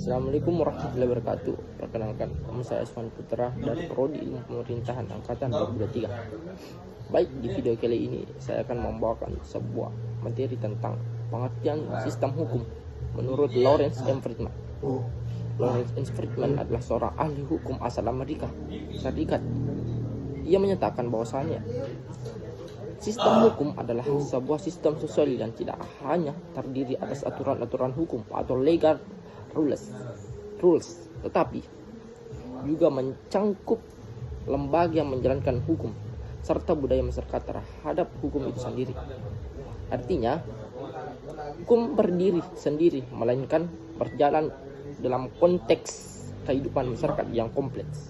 Assalamualaikum warahmatullahi wabarakatuh. Perkenalkan, nama saya Aswan Putra dari Prodi Ilmu Pemerintahan Angkatan 2023. Baik, di video kali ini saya akan membawakan sebuah materi tentang pengertian sistem hukum menurut Lawrence M. Friedman. Lawrence M. Friedman adalah seorang ahli hukum asal Amerika Serikat. Ia menyatakan bahwasannya sistem hukum adalah sebuah sistem sosial yang tidak hanya terdiri atas aturan-aturan hukum atau legal rules, tetapi juga mencangkup lembaga yang menjalankan hukum serta budaya masyarakat terhadap hukum itu sendiri. Artinya, hukum berdiri sendiri melainkan berjalan dalam konteks kehidupan masyarakat yang kompleks.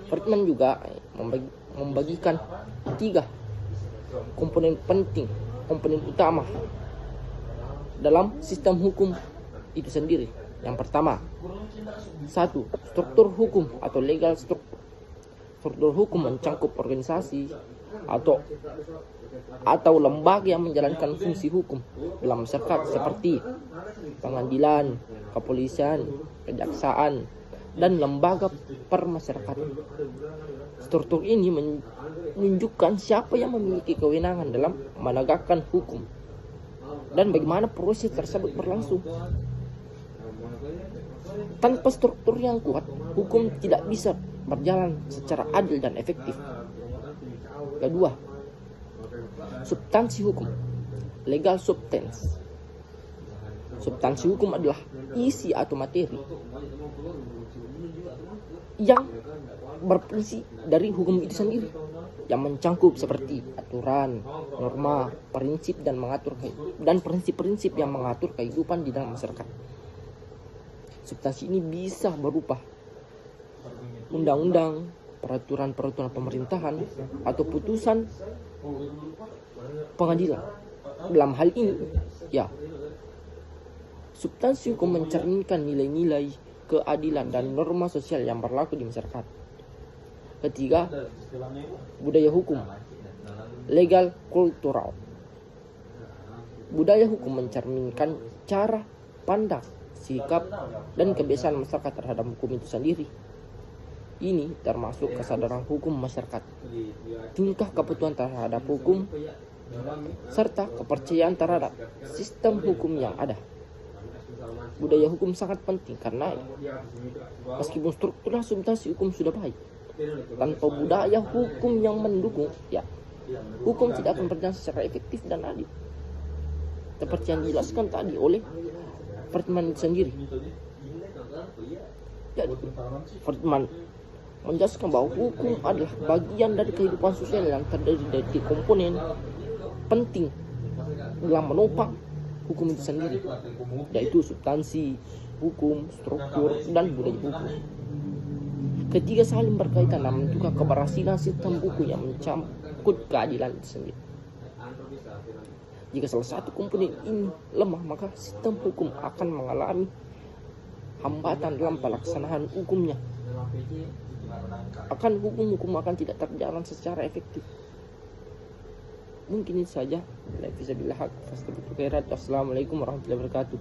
Friedman juga membagikan 3 komponen penting, komponen utama dalam sistem hukum itu sendiri. Yang pertama, 1. Struktur hukum atau legal struktur. Struktur hukum mencangkup organisasi atau lembaga yang menjalankan fungsi hukum dalam masyarakat seperti pengadilan, kepolisian, kejaksaan, dan lembaga permasyarakatan. Struktur ini menunjukkan siapa yang memiliki kewenangan dalam menegakkan hukum dan bagaimana proses tersebut berlangsung. Tanpa struktur yang kuat, hukum tidak bisa berjalan secara adil dan efektif. Kedua, substansi hukum, legal substance. Substansi hukum adalah isi atau materi yang berfungsi dari hukum itu sendiri, yang mencangkup seperti aturan, norma, prinsip dan prinsip-prinsip yang mengatur kehidupan di dalam masyarakat. Substansi ini bisa berupa undang-undang, peraturan-peraturan pemerintahan, atau putusan pengadilan. Dalam hal ini, substansi hukum mencerminkan nilai-nilai keadilan dan norma sosial yang berlaku di masyarakat. Ketiga, budaya hukum, legal kultural. Budaya hukum mencerminkan cara pandang, sikap, dan kebiasaan masyarakat terhadap hukum itu sendiri. Ini termasuk kesadaran hukum masyarakat, tingkah kepatuhan terhadap hukum, serta kepercayaan terhadap sistem hukum yang ada. Budaya hukum sangat penting karena meskipun struktur substansi hukum sudah baik, tanpa budaya hukum yang mendukung, hukum tidak akan berjalan secara efektif dan adil. Seperti yang dijelaskan tadi oleh Friedman sendiri. Jadi, Friedman menjelaskan bahwa hukum adalah bagian dari kehidupan sosial yang terdiri dari komponen penting dalam menopang hukum itu sendiri, yaitu substansi hukum, struktur, dan budaya hukum. Ketiga saling berkaitan dan menentukan keberhasilan sistem hukum yang mencangkut keadilan itu sendiri. Jika salah satu komponen ini lemah, maka sistem hukum akan mengalami hambatan dalam pelaksanaan hukumnya. Hukum akan tidak terjalan secara efektif. Mungkin itu saja. Assalamualaikum warahmatullahi wabarakatuh.